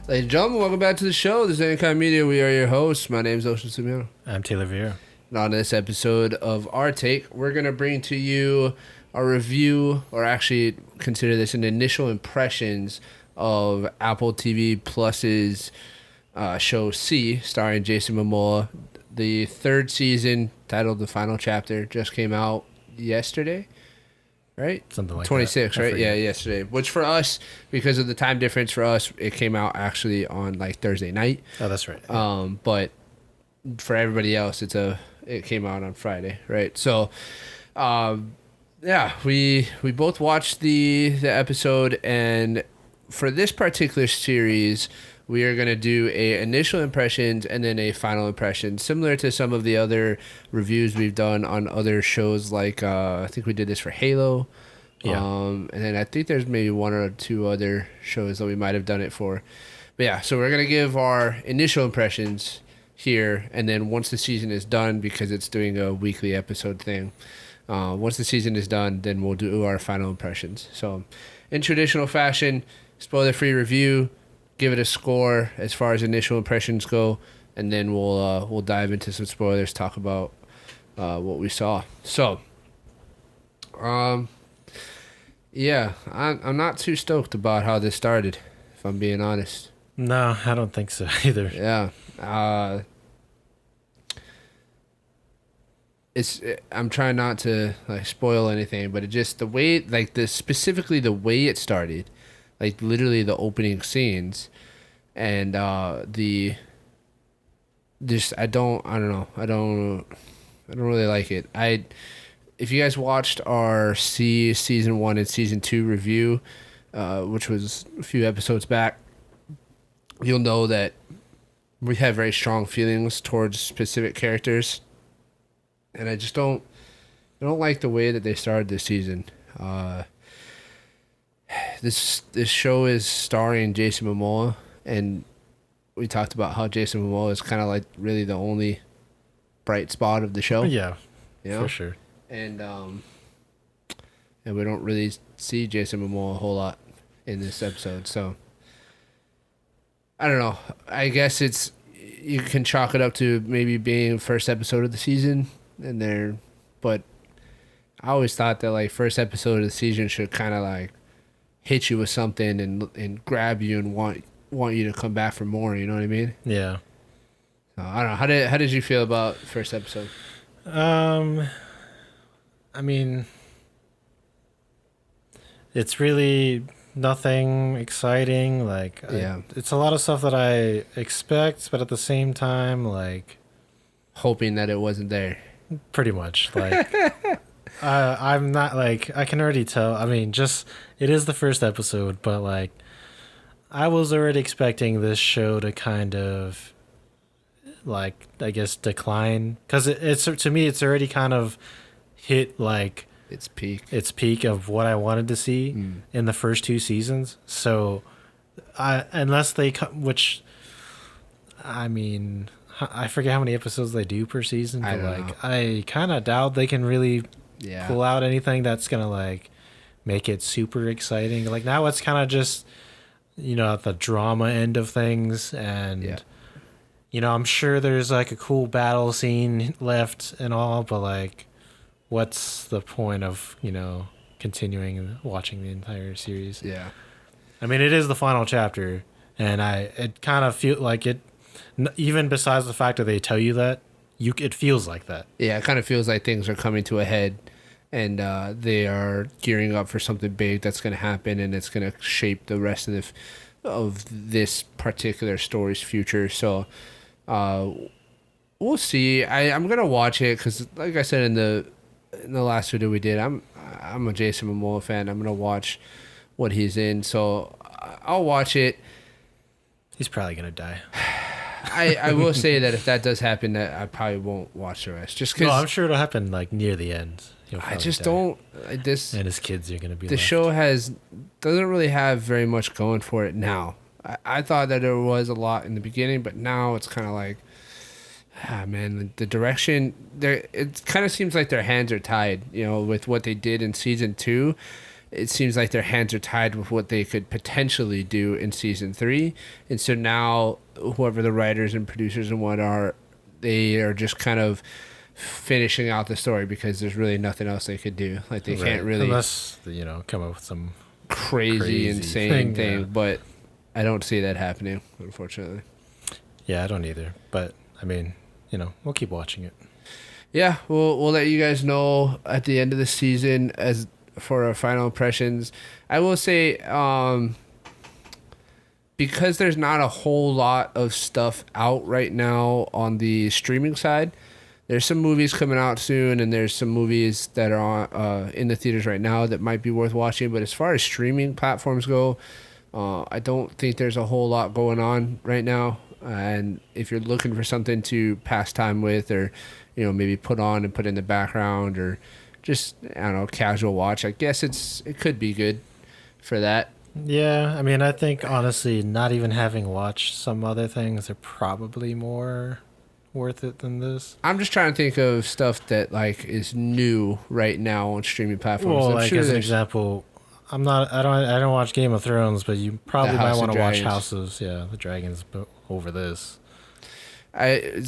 Ladies and gentlemen, welcome back to the show. This is Anytime Media. We are your hosts. My name is Ocean Sumiano. I'm Taylor Vieira. And on this episode of Our Take, we're going to bring to you a review, or actually consider this an initial impressions of Apple TV Plus's show C, starring Jason Momoa. The third season, titled The Final Chapter, just came out yesterday. Right? Something like 26, that. right? Yeah, yesterday. Which for us, because of the time difference for us, it came out actually on like Thursday night. Oh, that's right. But for everybody else, it came out on Friday, right? So, yeah, we both watched the episode, and for this particular series, we are going to do a initial impressions and then a final impression, similar to some of the other reviews we've done on other shows. Like I think we did this for Halo, Yeah. And then I think there's maybe one or two other shows that we might have done it for. But yeah, so we're going to give our initial impressions here, and then once the season is done, because it's doing a weekly episode thing, once the season is done, then we'll do our final impressions. So in traditional fashion, spoiler-free review, give it a score as far as initial impressions go, and then we'll dive into some spoilers, talk about what we saw. So, yeah, I'm not too stoked about how this started, if I'm being honest. No, I don't think so either. Yeah, I'm trying not to like spoil anything, but it just the way specifically the way it started. Like literally the opening scenes, and I don't really like it. If you guys watched our season 1 and season 2 review, which was a few episodes back, you'll know that we have very strong feelings towards specific characters, and I don't like the way that they started this season. This show is starring Jason Momoa, and we talked about how Jason Momoa is kind of like really the only bright spot of the show. Yeah, you know? for sure. And we don't really see Jason Momoa a whole lot in this episode, so I don't know. I guess you can chalk it up to maybe being first episode of the season, but I always thought that like first episode of the season should kind of like hit you with something and grab you and want you to come back for more. You know what I mean? Yeah. So, I don't know. How did you feel about first episode? I mean, it's really nothing exciting. Like, Yeah. it's a lot of stuff that I expect, but at the same time, like, Hoping that it wasn't there. pretty much like. I'm not like, I can already tell. I mean, just it is the first episode, but like I was already expecting this show to kind of like, I guess, decline, because it's to me it's already kind of hit like Its peak. peak of what I wanted to see in the first 2 seasons. So unless they which I mean, I forget how many episodes they do per season, but like I kind of doubt they can really pull out anything that's gonna like make it super exciting. Like now it's kind of just, at the drama end of things, and I'm sure there's like a cool battle scene left and all, but like what's the point of continuing and watching the entire series? Yeah, I mean, it is the final chapter, and it kind of feel like it, even besides the fact that they tell you that, it feels like that. Yeah, it kind of feels like things are coming to a head, and they are gearing up for something big that's going to happen, and it's going to shape the rest of this particular story's future. So we'll see. I'm going to watch it because, like I said in the last video we did, I'm a Jason Momoa fan. I'm going to watch what he's in, so I'll watch it. He's probably going to die. I will say that if that does happen, that I probably won't watch the rest. Just because I'm sure it'll happen like near the end. I just don't. And his kids are gonna be. The show doesn't really have very much going for it now. I thought that there was a lot in the beginning, but now it's kind of like, man, the direction there. It kind of seems like their hands are tied. With what they did in season 2. it seems like their hands are tied with what they could potentially do in season 3. And so now whoever the writers and producers and what are, they are just kind of finishing out the story because there's really nothing else they could do. Like they can't really, unless come up with some crazy insane thing. Yeah. But I don't see that happening, unfortunately. Yeah, I don't either. But I mean, we'll keep watching it. Yeah, we'll let you guys know at the end of the season as for our final impressions. I will say, because there's not a whole lot of stuff out right now on the streaming side, there's some movies coming out soon, and there's some movies that are on, in the theaters right now that might be worth watching. But as far as streaming platforms go, I don't think there's a whole lot going on right now. And if you're looking for something to pass time with, or maybe put on and put in the background, or just casual watch, I guess it could be good for that. Yeah, I mean, I think honestly, not even having watched some other things are probably more worth it than this. I'm just trying to think of stuff that is new right now on streaming platforms. Well, as an example, I don't watch Game of Thrones, but you probably might want to watch House of the Dragons over this. I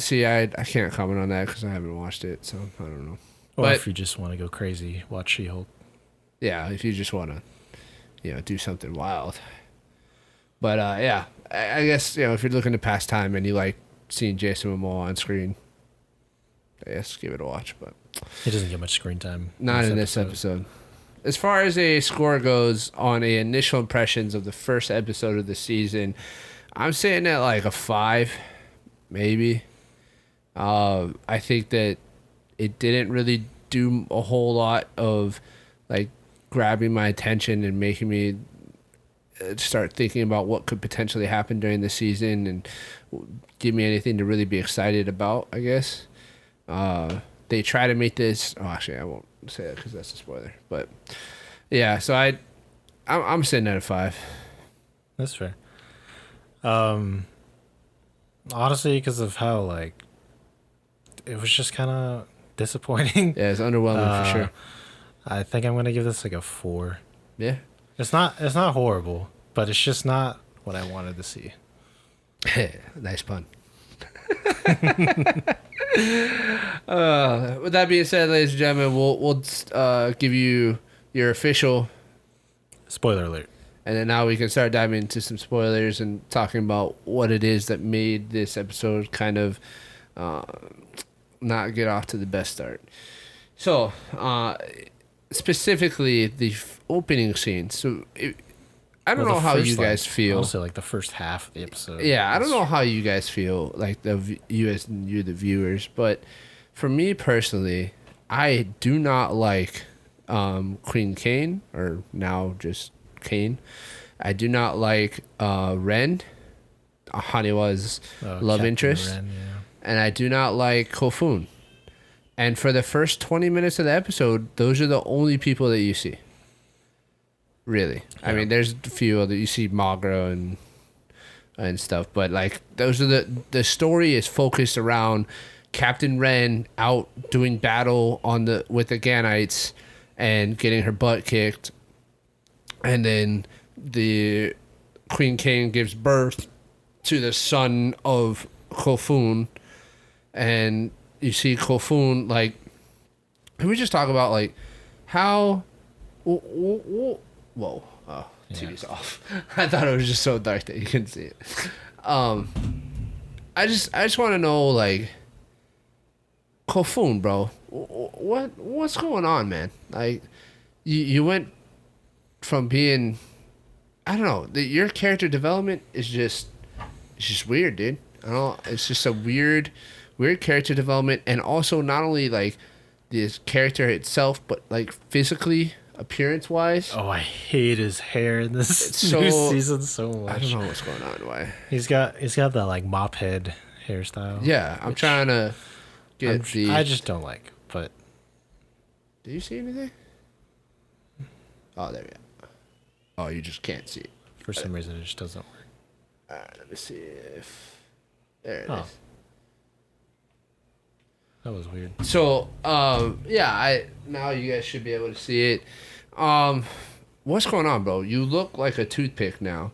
can't comment on that because I haven't watched it, so I don't know. Or if you just want to go crazy, watch She-Hulk. Yeah, if you just want to, do something wild. But I guess if you're looking to pass time and you like seeing Jason Momoa on screen, I guess give it a watch. But he doesn't get much screen time. Not in this episode. As far as a score goes on a initial impressions of the first episode of the season, I'm sitting at a 5, maybe. I think that it didn't really do a whole lot of grabbing my attention and making me start thinking about what could potentially happen during the season and give me anything to really be excited about, I guess. They try to make this... Oh, actually, I won't say that because that's a spoiler. But, yeah, so I'm sitting at a 5. That's fair. Honestly, because of how, it was just kind of disappointing. Yeah, it's underwhelming for sure. I think I'm going to give this a 4. Yeah. It's not horrible, but it's just not what I wanted to see. Nice pun. With that being said, ladies and gentlemen, we'll give you your official spoiler alert, and then now we can start diving into some spoilers and talking about what it is that made this episode kind of not get off to the best start. So, specifically the opening scene. So, I don't know how you guys feel. Also, the first half of the episode. Yeah, I don't know how you guys feel, you as you, the viewers, but for me personally, I do not like Queen Kane, or now just Kane. I do not like Ren, Haniwa's love Captain interest, Ren, yeah. And I do not like Kofun. And for the first 20 minutes of the episode, those are the only people that you see. Really. Yeah. I mean, there's a few that you see Magra and stuff, but those are the story is focused around Captain Ren out doing battle with the Ganites and getting her butt kicked. And then the Queen Kane gives birth to the son of Kofun, and you see Kofun can we just talk about how whoa. Oh, TV's off. I thought it was just so dark that you couldn't see it. I just want to know, Kofun, bro. What's going on, man? You went from being... I don't know. Your character development is just... It's just weird, dude. I don't know. It's just a weird character development. And also not only, this character itself, but, physically... appearance-wise. Oh, I hate his hair in this new season so much. I don't know what's going on. Why? He's got that mop head hairstyle. Yeah, I'm trying to get I just don't like. But do you see anything? Oh, there we go. Oh, you just can't see it. For some reason, it just doesn't work. All right, let me see if there it is. That was weird. So, now you guys should be able to see it. what's going on, bro? You look like a toothpick now,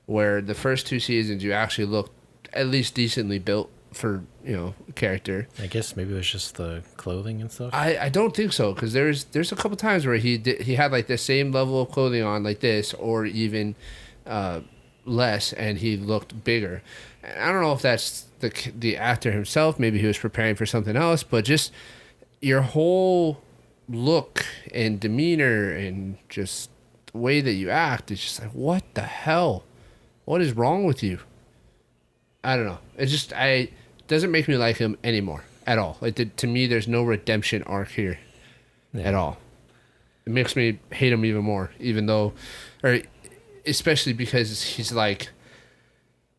where the first 2 seasons you actually looked at least decently built for, a character. I guess maybe it was just the clothing and stuff. I don't think so, because there's a couple times where he had like the same level of clothing on like this, or even less, and he looked bigger. And I don't know if that's the actor himself. Maybe he was preparing for something else, but just your whole look and demeanor and just the way that you act is just like, what the hell? What is wrong with you? I don't know. It doesn't make me like him anymore at all. Like, to me, there's no redemption arc here at all. It makes me hate him even more, especially because he's like,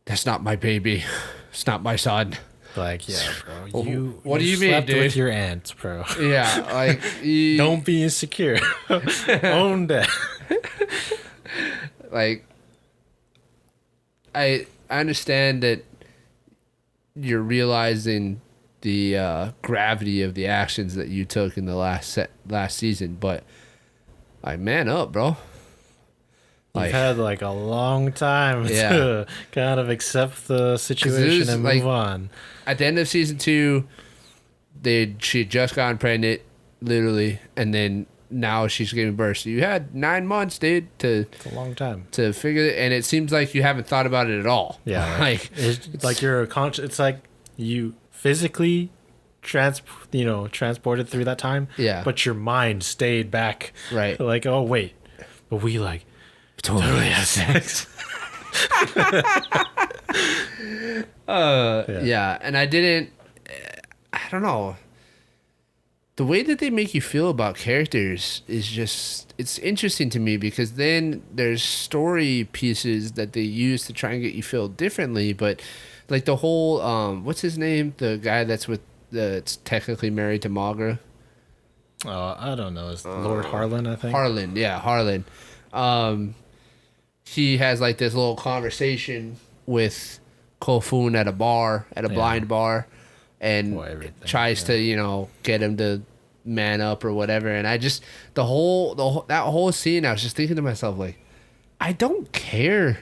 that's not my baby. It's not my son. Like, yeah, bro. What do you mean, slept dude? with your aunt, bro. Yeah, like don't be insecure. Own that. Like, I understand that you're realizing the gravity of the actions that you took in the last season, but man up, bro. You've had like a long time to kind of accept the situation and move on. At the end of season 2, she had just gotten pregnant, literally, and then now she's giving birth. So you had 9 months, dude, it's a long time to figure it, and it seems like you haven't thought about it at all. Yeah, it's like you're it's like you physically transported through that time. Yeah, but your mind stayed back. Right, like, oh wait, but we totally have sex. Yeah, and I don't know. The way that they make you feel about characters is just, it's interesting to me, because then there's story pieces that they use to try and get you feel differently, but like the whole, what's his name? The guy that's technically married to Magra. I don't know. It's Lord Harlan, I think. Harlan, yeah, Harlan. He has like this little conversation with Kofun at a blind bar, and tries to, get him to man up or whatever. And I just, that whole scene, I was just thinking to myself, like, I don't care.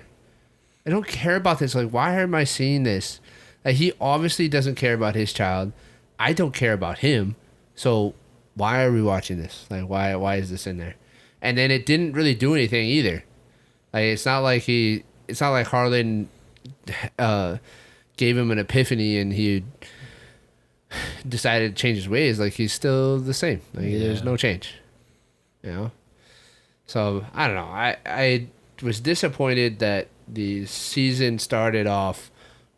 I don't care about this. Like, why am I seeing this? Like, he obviously doesn't care about his child. I don't care about him. So why are we watching this? Like, why is this in there? And then it didn't really do anything either. Like, it's not like Harlan gave him an epiphany and he decided to change his ways. Like, he's still the same. Like, there's no change. So I don't know. I was disappointed that the season started off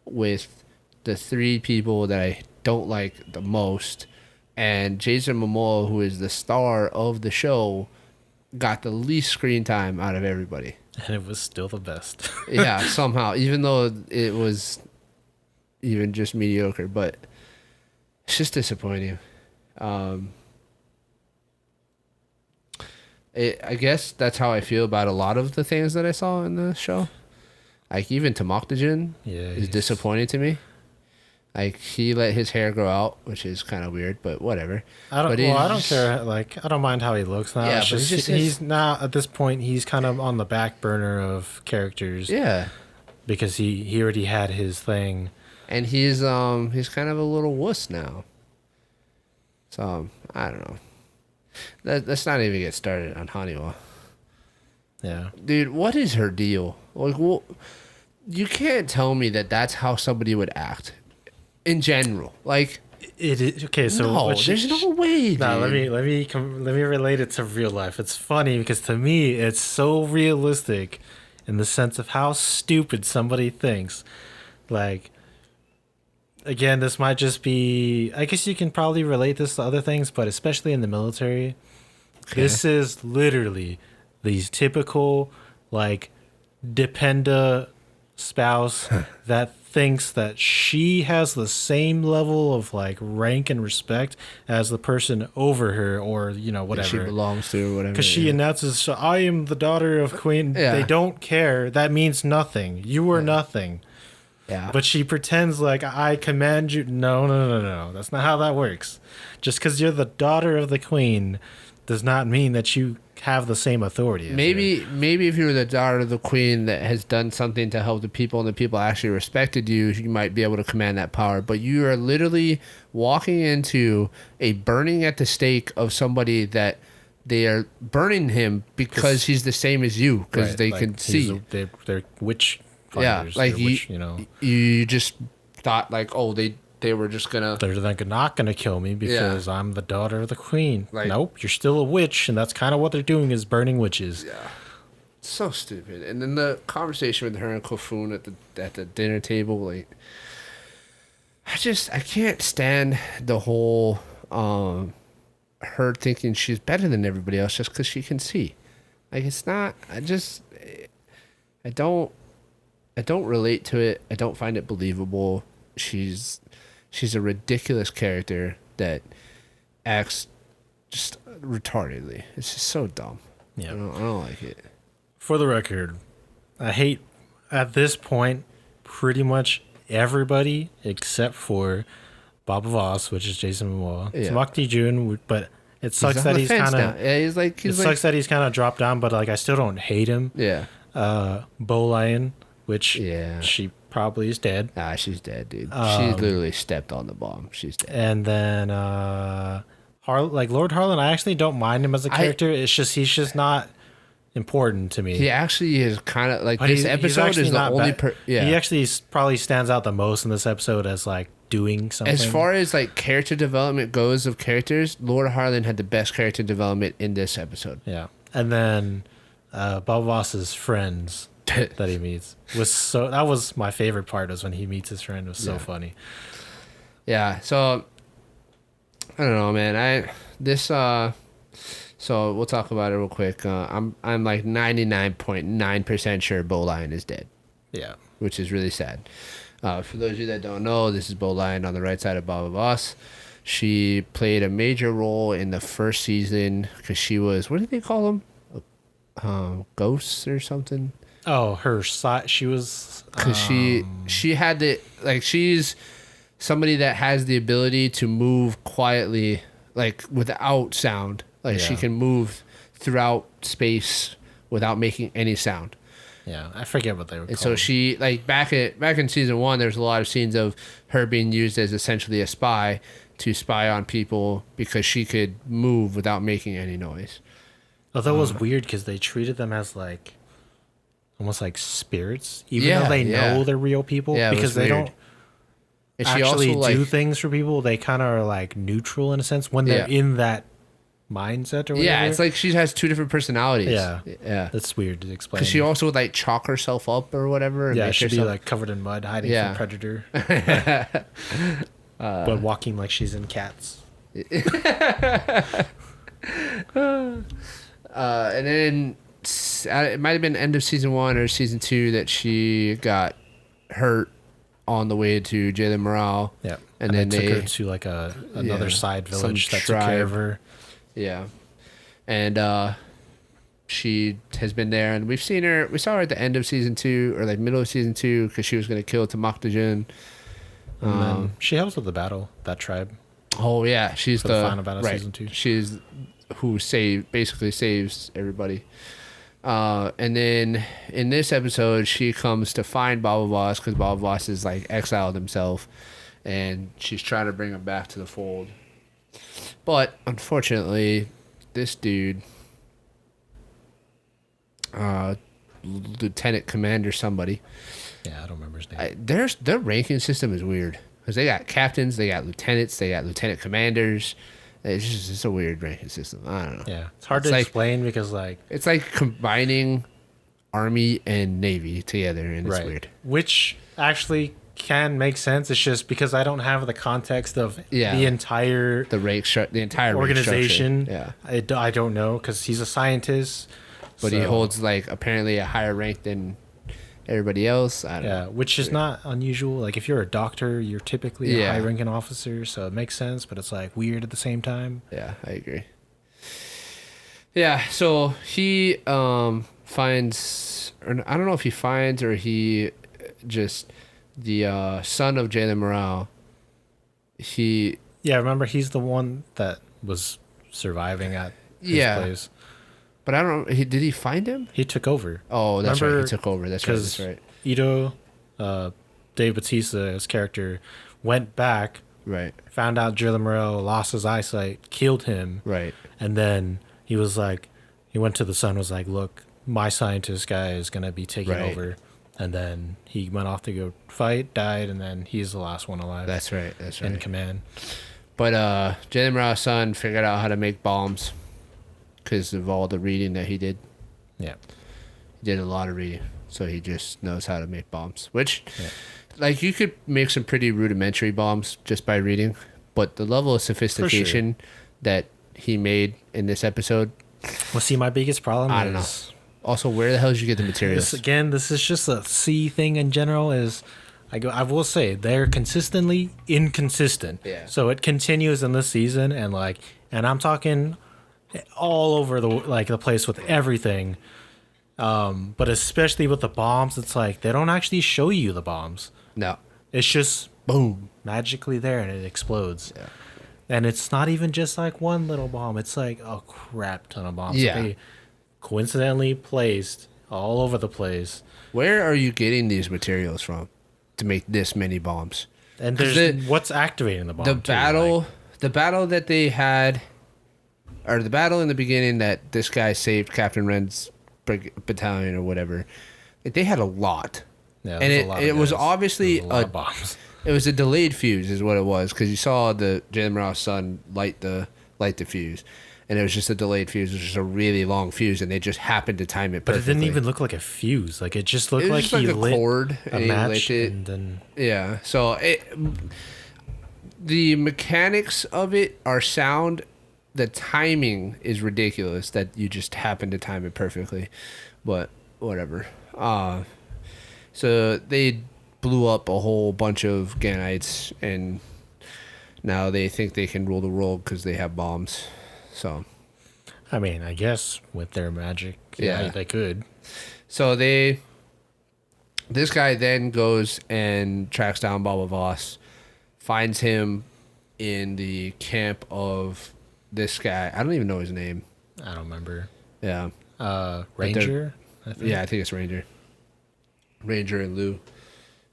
with the 3 people that I don't like the most, and Jason Momoa, who is the star of the show, got the least screen time out of everybody. And it was still the best. Yeah, somehow, even though it was even just mediocre, but it's just disappointing. I guess that's how I feel about a lot of the things that I saw in the show. Like, even Tamaktajin is disappointing to me. Like, he let his hair grow out, which is kind of weird, but whatever. I don't care. Like, I don't mind how he looks now. Yeah, but he's now, at this point, he's kind of on the back burner of characters. Yeah. Because he already had his thing. And he's kind of a little wuss now. So, I don't know. Let's not even get started on Haniwa. Yeah. Dude, what is her deal? Like, well, you can't tell me that that's how somebody would act. In general, like, it is okay. So no, there's no way. No, let me relate it to real life. It's funny because to me, it's so realistic, in the sense of how stupid somebody thinks. Like, again, this might just be. I guess you can probably relate this to other things, but especially in the military, this is literally these typical, like, dependa spouse that thinks that she has the same level of, like, rank and respect as the person over her, or whatever that she belongs to, or whatever. Because she announces, "I am the daughter of Queen." Yeah. They don't care. That means nothing. You are nothing. Yeah. But she pretends like, "I command you." No. That's not how that works. Just because you're the daughter of the Queen does not mean that you have the same authority. As maybe if you were the daughter of the queen that has done something to help the people and the people actually respected you, you might be able to command that power. But you are literally walking into a burning at the stake of somebody that they are burning him because he's the same as you, because right, they like can see. They're witch Yeah, finders. like They're witch, you just thought like, oh, they were just gonna. They're not gonna kill me because I'm the daughter of the queen. Like, nope, you're still a witch, and that's kind of what they're doing is burning witches. Yeah, so stupid. And then the conversation with her and Kofun at the dinner table, like, I can't stand the whole her thinking she's better than everybody else just because she can see. Like, it's not. I don't relate to it. I don't find it believable. She's a ridiculous character that acts just retardedly. It's just so dumb. Yeah, I don't like it. For the record, I hate at this point pretty much everybody except for Bob Voss, which is Jason Momoa. It's Mok Jun, but it sucks that he's kind of sucks that he's kind of dropped down. But like, I still don't hate him. Yeah. Bo Lion, which she probably is dead. Nah, she's dead, dude. She literally stepped on the bomb. She's dead. And then Lord Harlan, I actually don't mind him as a character. It's just he's just not important to me. He actually is kind of like, but this episode is the only he actually probably stands out the most in this episode as like doing something. As far as like character development goes of characters, Lord Harlan had the best character development in this episode. Yeah. And then Bob Voss's friends that he meets that was my favorite part, was when he meets his friend. It was so funny. Yeah, so I don't know, man. So we'll talk about it real quick. I'm like 99.9% sure Bo Lion is dead. Yeah. Which is really sad. For those of you that don't know, this is Bo Lion on the right side of Baba Voss. She played a major role in the first season because she was, what did they call them? Ghosts or something? Oh, her side. She was, because she had the, like, she's somebody that has the ability to move quietly, like without sound. Like, she can move throughout space without making any sound. Yeah, I forget what they were called. And so she, like, back in season 1, there's a lot of scenes of her being used as essentially a spy to spy on people because she could move without making any noise. Well, that was weird because they treated them as like almost like spirits, even though they know they're real people. Yeah, because they don't actually do things for people. They kind of are like neutral in a sense when they're in that mindset or whatever. Yeah, it's like she has two different personalities. Yeah, that's weird to explain. Because she also would like chalk herself up or whatever. And she'd be like covered in mud, hiding from predator, but walking like she's in Cats. And then it might have been end of season 1 or season 2 that she got hurt on the way to Jalen Morale. Yeah, and then they took her to like another side village that took care of her. Yeah, and she has been there, and we saw her at the end of season 2 or like middle of season 2 because she was going to kill Mok Jun. And then she helps with the battle, that tribe. Oh yeah, she's the final battle of season 2. She's who basically saves everybody. And then in this episode, she comes to find Baba Voss because Baba Voss is like exiled himself, and she's trying to bring him back to the fold. But unfortunately, this dude, Lieutenant Commander somebody. Yeah, I don't remember his name. Their ranking system is weird because they got captains, they got lieutenants, they got lieutenant commanders. It's a weird ranking system. I don't know. Yeah, it's hard to explain because like it's like combining Army and Navy together, and it's weird. Which actually can make sense. It's just because I don't have the context of the entire organization. I don't know because he's a scientist, but he holds like apparently a higher rank than everybody else. I don't know. Which is not unusual. Like if you're a doctor, you're typically a high-ranking officer, so it makes sense. But it's like weird at the same time. Yeah, I agree. Yeah, so he finds, or I don't know if he finds or he just the son of Jalen Morale. Remember he's the one that was surviving at his place. But I don't know. Did he find him? He took over. Oh, that's right. He took over. That's right. That's right. Ito, Dave Bautista's character, went back. Right. Found out Jalen Morrell lost his eyesight, killed him. Right. And then he was like, he went to the Sun, was like, look, my scientist guy is going to be taking over. And then he went off to go fight, died, and then he's the last one alive. That's right. That's right. In command. But Jalen Morrell's son figured out how to make bombs because of all the reading that he did. Yeah. He did a lot of reading, so he just knows how to make bombs. Which, like, you could make some pretty rudimentary bombs just by reading, but the level of sophistication that he made in this episode. Well, see, my biggest problem I don't know. Also, where the hell did you get the materials? This is just a C thing in general. I will say they're consistently inconsistent. Yeah. So it continues in this season, and I'm talking all over the place with everything. But especially with the bombs, it's like they don't actually show you the bombs. No. It's just boom, magically there, and it explodes. Yeah. And it's not even just like one little bomb. It's like a crap ton of bombs. Yeah. They coincidentally placed all over the place. Where are you getting these materials from to make this many bombs? And there's what's activating the bomb? The battle that they had, or the battle in the beginning that this guy saved Captain Ren's battalion or whatever. They had a lot. Yeah, and it was obviously a lot of bombs. It was a delayed fuse, is what it was, because you saw the Jalen Morrell's son light the fuse, and it was just a delayed fuse. It was just a really long fuse, and they just happened to time it perfectly. But it didn't even look like a fuse. Like it just looked like he lit a cord a match, and then yeah. So the mechanics of it are sound. The timing is ridiculous that you just happen to time it perfectly, but whatever. So they blew up a whole bunch of Ganites, and now they think they can rule the world because they have bombs. So, I mean, I guess with their magic, yeah, they could. So this guy then goes and tracks down Baba Voss, finds him in the camp of this guy. I don't even know his name. I don't remember. Yeah. Ranger? I think it's Ranger. Ranger and Lou.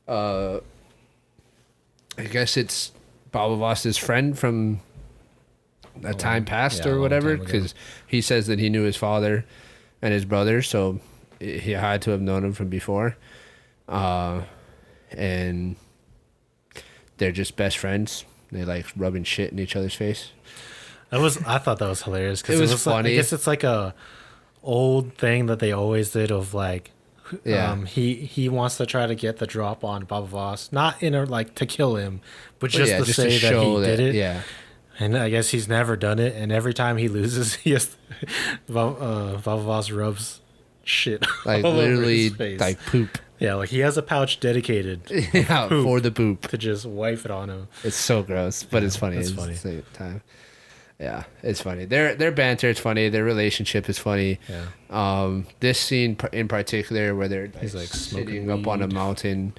I guess it's Baba Voss's friend from a time past or whatever, because he says that he knew his father and his brother, so he had to have known him from before. And they're just best friends. They like rubbing shit in each other's face. I thought that was hilarious because it was funny. I guess it's like a old thing that they always did of like, he wants to try to get the drop on Baba Voss, not in to kill him, but just to say that he did it. Yeah. And I guess he's never done it, and every time he loses, Baba Voss rubs shit like all literally over his face. Like poop. Yeah, like he has a pouch dedicated for the poop to just wipe it on him. It's so gross, but it's funny. It's funny. At the same time. Yeah, it's funny. Their banter is funny. Their relationship is funny. Yeah. This scene in particular, where they're he's like sitting up on a mountain.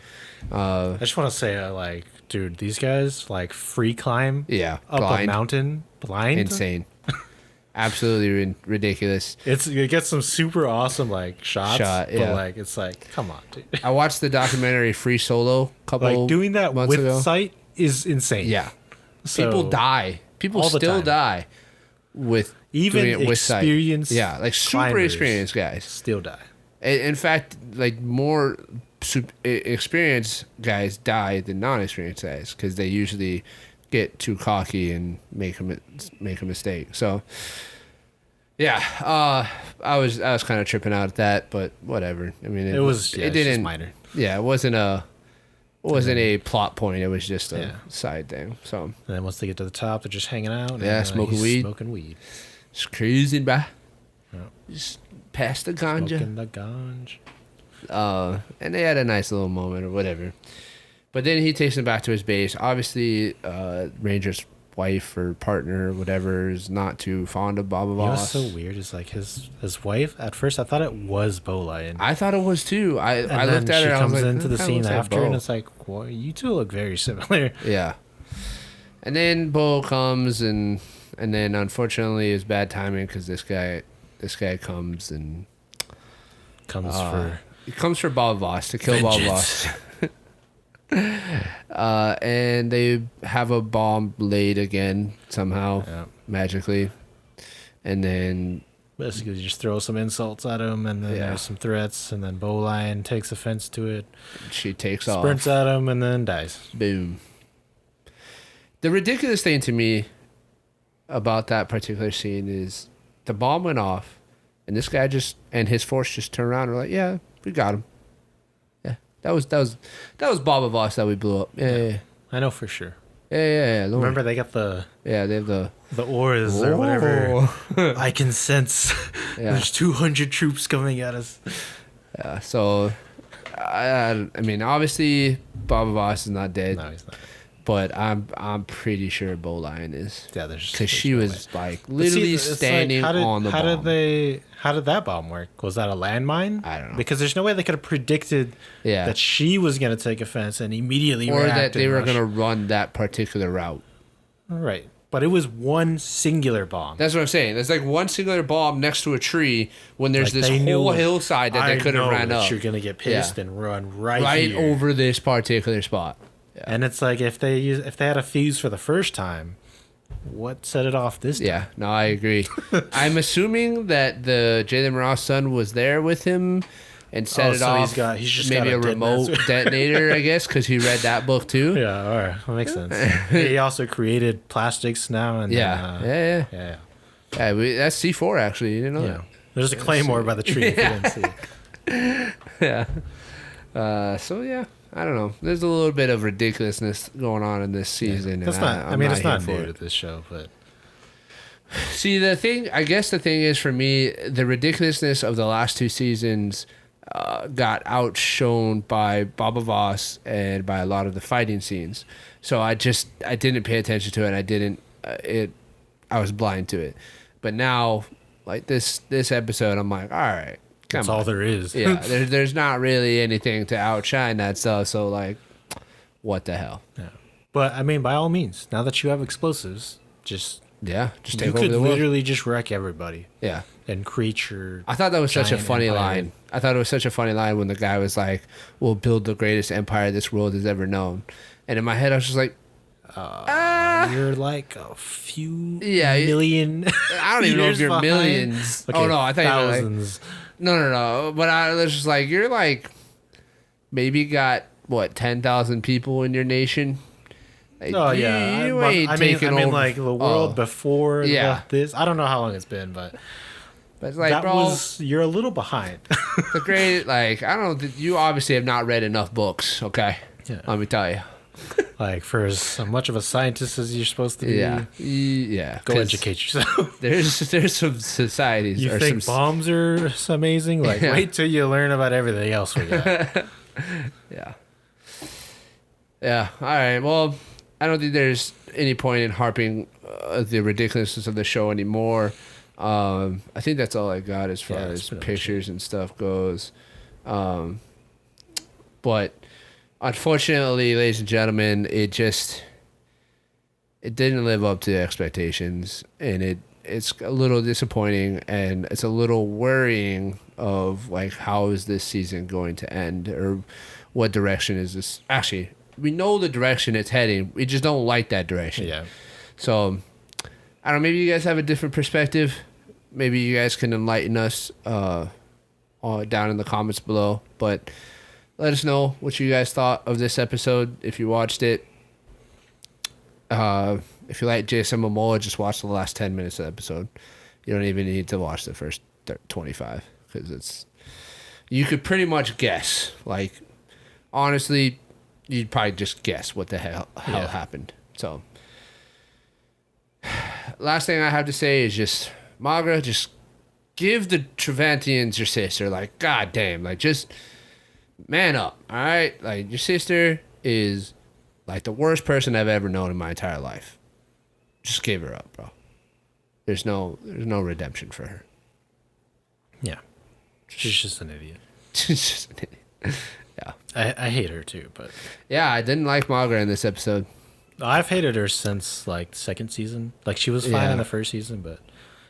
I just want to say, dude, these guys free climb. Yeah, up a mountain blind. Insane. Absolutely ridiculous. It gets some super awesome shots. But it's come on, dude. I watched the documentary Free Solo doing that months with ago. sight is insane. Yeah, so, people die. People still die with even doing it with sight. Yeah, super experienced guys still die. In fact, more experienced guys die than non-experienced guys because they usually get too cocky and make a mistake. So, yeah, I was kind of tripping out at that, but whatever. I mean, it didn't just minor. Yeah, it wasn't a plot point. It was just a side thing. So, and then once they get to the top, they're just hanging out. Yeah, smoking weed. Just cruising by. Yeah. Just past the ganja. Smoking the ganja. And they had a nice little moment or whatever. But then he takes him back to his base. Obviously, Ranger's wife or partner or whatever is not too fond of Baba Voss. What's so weird is his wife. At first, I thought it was Bo Lion. I thought it was too. I looked at her. She comes I was into the scene after, and it's well, you two look very similar. Yeah. And then Bo comes, and then unfortunately, it's bad timing because this guy this guy comes and he comes for Bob Voss to kill vengeance. Bob Voss. And they have a bomb laid again somehow, magically, and then basically you just throw some insults at him, and then there's some threats, and then Bowline takes offense to it. She takes sprints at him, and then dies. Boom. The ridiculous thing to me about that particular scene is the bomb went off, and this guy and his force just turned around and were like, "Yeah, we got him." Yeah, that was Bob Voss that we blew up. Yeah. I know for sure. Yeah. Remember they got they have the auras or whatever. I can sense there's 200 troops coming at us. Yeah. So, I mean, obviously Bob Voss is not dead. No, he's not. But I'm pretty sure Bowline is. Yeah, there's because she was like literally standing on the bomb. How did that bomb work? Was that a landmine? I don't know. Because there's no way they could have predicted that she was going to take offense and immediately or that they were going to run that particular route. Right. But it was one singular bomb. That's what I'm saying. There's like one singular bomb next to a tree when there's this whole hillside that they could have ran up. You're going to get pissed and run right here. Over this particular spot. Yeah. And it's like if they had a fuse for the first time, what set it off this time? Yeah, no, I agree. I'm assuming that the Jalen Ross son was there with him and set it off. He's just maybe a remote detonator, I guess, because he read that book too. Yeah, all right, that makes sense. He also created plastics now, and yeah. That's C4 actually. You didn't know that? There's a claymore by the tree. If you didn't see. Yeah. So yeah. I don't know. There's a little bit of ridiculousness going on in this season. That's not. I mean, it's not new to this show, but see, I guess the thing is for me, the ridiculousness of the last two seasons got outshone by Baba Voss and by a lot of the fighting scenes. So I didn't pay attention to it. I was blind to it. But now, like this episode, I'm like, all right. That's all there is. Yeah, there's not really anything to outshine that stuff. So, like, what the hell? Yeah. But, I mean, by all means, now that you have explosives, just take over the world. You could literally just wreck everybody. Yeah. And create your I thought that was such a funny line. I thought it was such a funny line when the guy was like, "We'll build the greatest empire this world has ever known." And in my head, I was just like, you're like a few million. I don't even know if you're behind. Millions. Okay, I thought thousands. You were like, No. But I was just like, you're like, maybe got, 10,000 people in your nation? Like, you ain't taking over. I mean, like, the world before this. I don't know how long it's been, but it's like, you're a little behind. The great, like, I don't know, you obviously have not read enough books, okay? Yeah. Let me tell you. Like, for as much of a scientist as you're supposed to be, go educate yourself. There's some societies. You think bombs are amazing? Like, wait till you learn about everything else we got. Yeah. All right. Well, I don't think there's any point in harping the ridiculousness of the show anymore. I think that's all I got as far as pictures and stuff goes. But unfortunately, ladies and gentlemen, it didn't live up to expectations, and it's a little disappointing, and it's a little worrying of like, how is this season going to end, or what direction is this? Actually, we know the direction it's heading. We just don't like that direction. Yeah. So I don't know. Maybe you guys have a different perspective. Maybe you guys can enlighten us down in the comments below. But let us know what you guys thought of this episode if you watched it. If you like Jason Momoa, just watch the last 10 minutes of the episode. You don't even need to watch the first 25 because you could pretty much guess. Like, honestly, you'd probably just guess what the hell happened. So, last thing I have to say is just, Magra, just give the Trevantians your sister. Like, goddamn, like, just man up, all right? Like, your sister is like the worst person I've ever known in my entire life. Just give her up, bro. There's no redemption for her. Yeah. She's just an idiot. She's just an idiot. Yeah. I hate her too, but yeah, I didn't like Magra in this episode. I've hated her since like the second season. Like, she was fine in the first season, but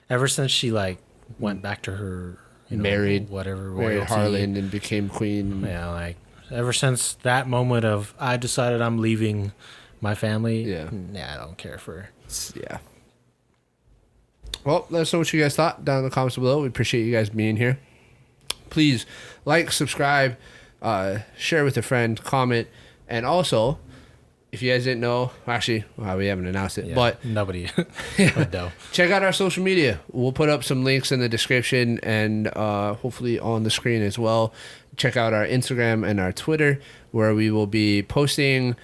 ever since she like went back to her, married royalty. Harlan and became queen. Yeah, like ever since that moment of I decided I'm leaving my family. Yeah, I don't care for. Yeah. Well, let us know what you guys thought down in the comments below. We appreciate you guys being here. Please like, subscribe, share with a friend, comment, and also, if you guys didn't know, actually, we haven't announced it, but nobody would know. Check out our social media. We'll put up some links in the description and hopefully on the screen as well. Check out our Instagram and our Twitter, where we will be posting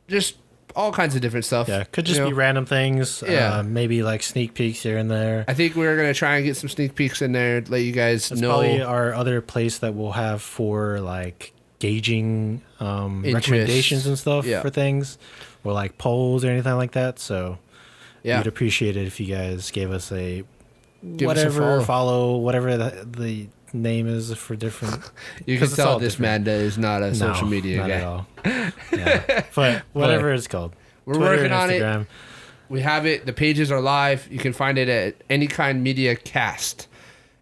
just all kinds of different stuff. Yeah, could just be random things. Yeah. Maybe like sneak peeks here and there. I think we're going to try and get some sneak peeks in there, let you guys know. Probably our other place that we'll have for like gauging recommendations and stuff for things, or like polls or anything like that. So we'd appreciate it if you guys gave us follow whatever the name is for different. You can tell this Manda is not a social media not guy. At all. But whatever it's called. We're Twitter working on Instagram. it. We have it. The pages are live. You can find it at Any Kind Media Cast.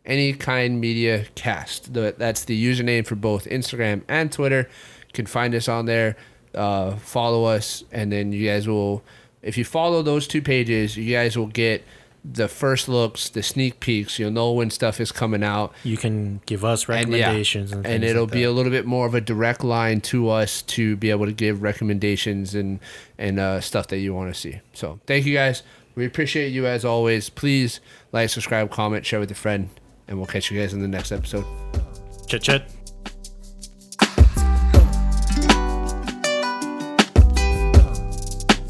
Any Kind Media Cast. That's the username for both Instagram and Twitter. You can find us on there. Follow us, and then you guys will, if you follow those two pages, you guys will get the first looks, the sneak peeks. You'll know when stuff is coming out. You can give us recommendations and it'll be a little bit more of a direct line to us to be able to give recommendations and stuff that you want to see. So thank you guys. We appreciate you as always. Please like, subscribe, comment, share with a friend, and we'll catch you guys in the next episode. Chit.